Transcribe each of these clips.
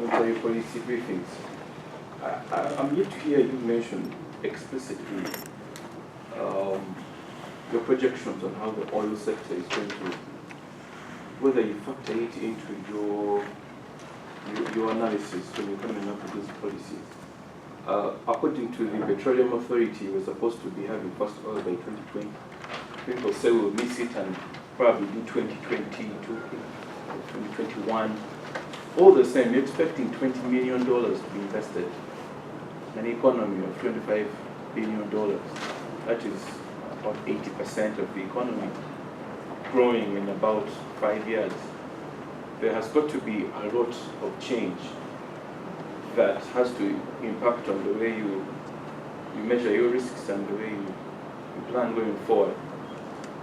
monetary policy briefings, I'm yet to hear you mention explicitly your projections on how the oil sector is going to, whether you factor it into your analysis when you're coming up with these policies. According to the Petroleum Authority, we're supposed to be having first oil by 2020. People say we'll miss it and probably do 2022, 2021. All the same, you're expecting $20 million to be invested in an economy of $25 billion. That is about 80% of the economy growing in about 5 years. There has got to be a lot of change that has to impact on the way you measure your risks and the way you plan going forward.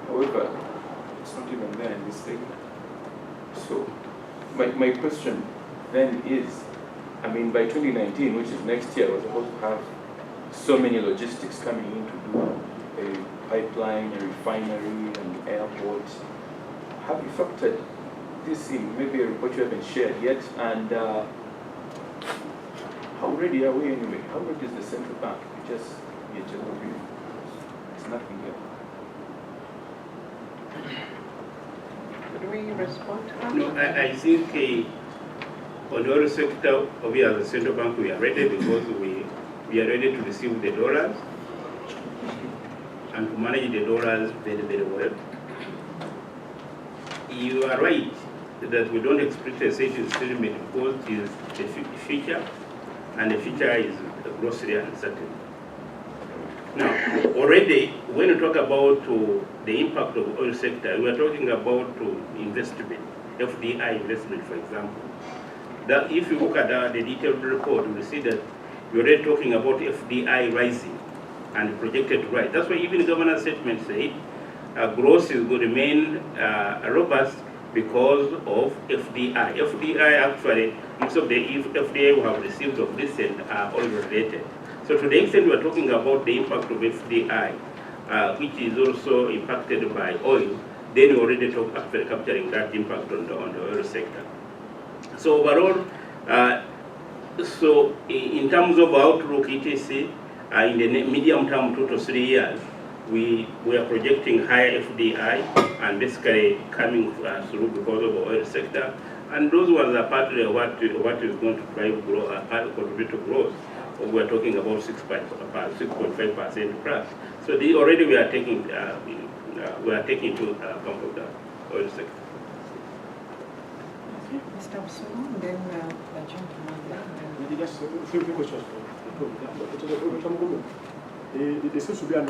However, it's not even there in this statement. So my question then is, I mean, by 2019, which is next year, we're supposed to have so many logistics coming in to do a pipeline, a refinery, an airport. Have you factored this in? Maybe a report you haven't shared yet, and how ready are we anyway? How ready is the central bank? It's nothing yet. Do we respond to that? No, I think on the oil sector, we as a central bank, we are ready because we are ready to receive the dollars and to manage the dollars very, very well. You are right that we don't expect a certain settlement because it is the future, and the future is grossly uncertain. Now, already, when you talk about the impact of the oil sector, we are talking about investment, FDI investment, for example. That if you look at the detailed report, you will see that we're already talking about FDI rising and projected to rise. That's why even the government statement said growth is going to remain robust because of FDI. FDI actually, most of the FDI we have received of recent are oil related. So to the extent we are talking about the impact of FDI, which is also impacted by oil, then we already talk after capturing that impact on the oil sector. So overall, so in terms of outlook, etc., in the medium term, 2 to 3 years, we are projecting higher FDI and basically coming through because of the oil sector. And those ones are partly what is going to drive growth, contribute to growth. We are talking about 6.5% plus. So already we are taking into account of the oil sector. Mr. Absalom, then the gentleman there. Just a few questions. There seems to be an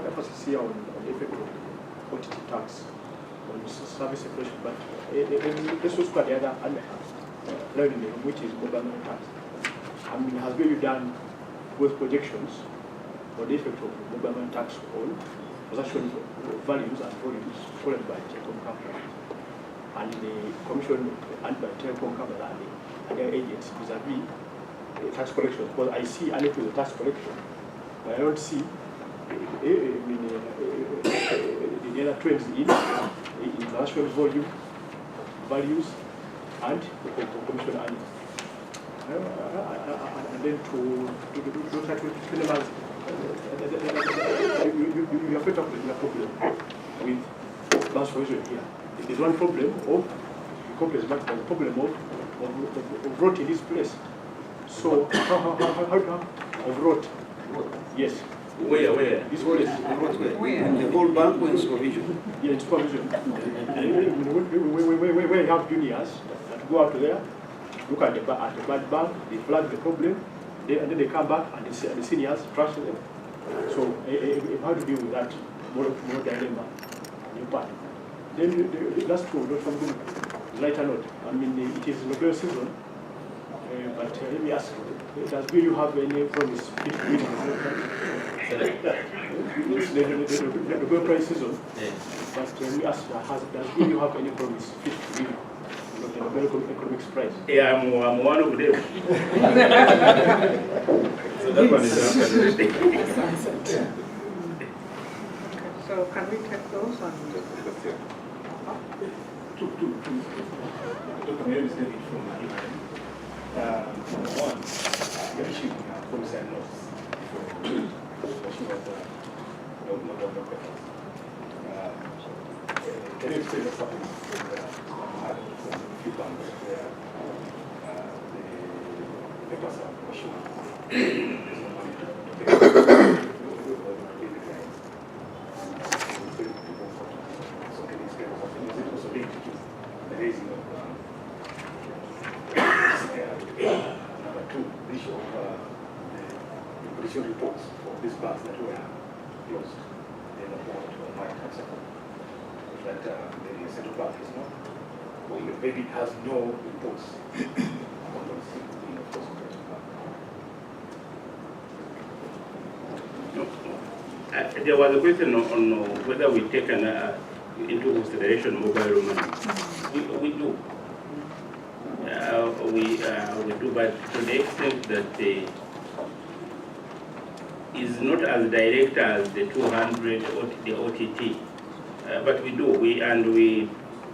emphasis here on the effect of quantity tax on service separation, but let's also look at the other revenue, which is government tax. I mean, has really done both projections for the effect of government tax on transaction values and volumes followed by telecom companies and the commission and by telecom companies and their agents vis-a-vis tax collection. Because I see only to the tax collection, but I don't see the other trends in transaction volume, values, and commission earnings. And then to try to minimize, you have put up with a problem with mass provision here. There's one problem of complex, but the problem of rot in this place. So how of rot? Yes. Where? This place. Where? The whole bank was provision. Yeah, it's provision. Where you have juniors that go out there, look at the bad bank, they flag the problem, and then they come back and the seniors trash them. So how to deal with that more dilemma in part. Then the last two, not something lighter note. I mean, it is Nobel season, but let me ask, does you have any promise? It's the Nobel Prize season, but let me ask, does you have any promise? The Nobel Economics Prize. Yeah, I'm one of them. So that one is answered. So can we take those on? Dr. Mary is David from Iran. One, we are issuing homicide notes for sure that no papers. Can you explain what's happening with a few banks where the papers are for sure? There's no money to pay. So can you explain what's happening? Is it also linked to the raising of number two, the issue of the pollution reports for these banks that were closed in the port of Maritime that the central bank is not, or maybe it has no reports on those being of course There was a question on whether we take into consideration mobile money. We do. We do, but to the extent that is not as direct as the 200 or the OTT. But we do. We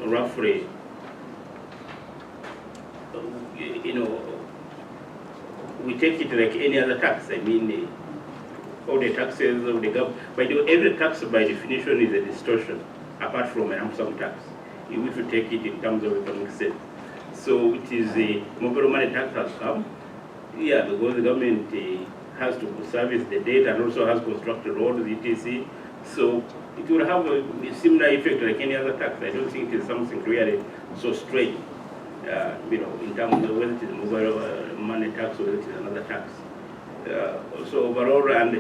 roughly, we take it like any other tax. I mean, all the taxes of the government. By the way, every tax by definition is a distortion, apart from a lump sum tax. If you take it in terms of economic sense. So it is a mobile money tax has come, yeah, because the government has to service the debt and also has constructed roads, etc. So it will have a similar effect like any other tax. I don't think it is something really so strange, in terms of whether it is mobile money tax or whether it is another tax. So overall, and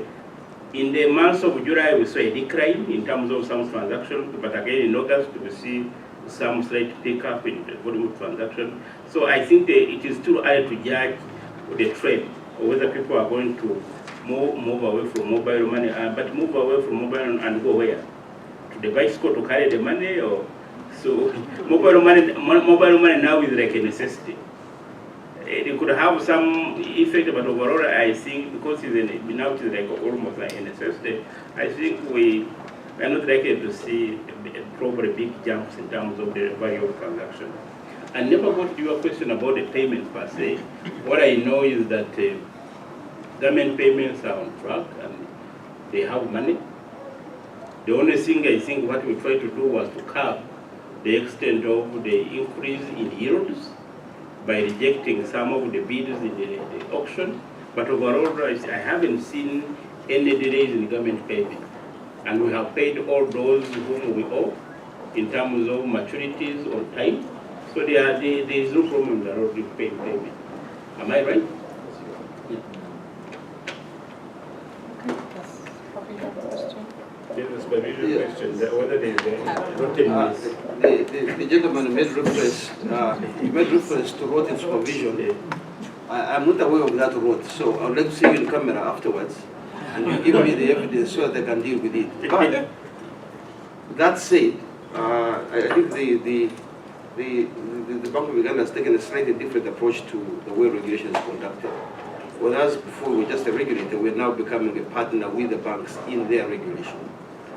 in the month of July, we saw a decline in terms of some transactions, but again in August, we see some slight pickup in the volume of transactions. So I think it is too early to judge the trend or whether people are going to move away from mobile money, but move away from mobile and go where? To the bicycle to carry the money, or so mobile money now is like a necessity. It could have some effect, but overall, I think because now it is like almost like a necessity, I think we are not likely to see probably big jumps in terms of the value of transactions. I never got to your question about the payment per se. What I know is that government payments are on track and they have money. The only thing I think what we tried to do was to curb the extent of the increase in yields by rejecting some of the bids in the auction. But overall, I haven't seen any delays in government payment. And we have paid all those whom we owe in terms of maturities on time. So there is no problem that already paying payment. Am I right? Yeah. Okay, that's probably your question. There is a question that whether there is a The gentleman made reference to road and supervision. I'm not aware of that road, so I would like to see you in camera afterwards, and you give me the evidence so that I can deal with it. But that said, I think the Bank of Uganda has taken a slightly different approach to the way regulation is conducted. Whereas before we were just a regulator, we're now becoming a partner with the banks in their regulation.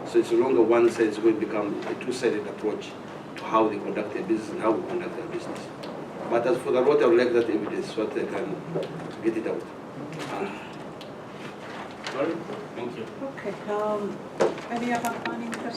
So it's no longer one side, it's going to become a two-sided approach to how they conduct their business and how we conduct their business. But as for the road, I would like that evidence so that I can get it out. Thank you. Okay, any other planning questions?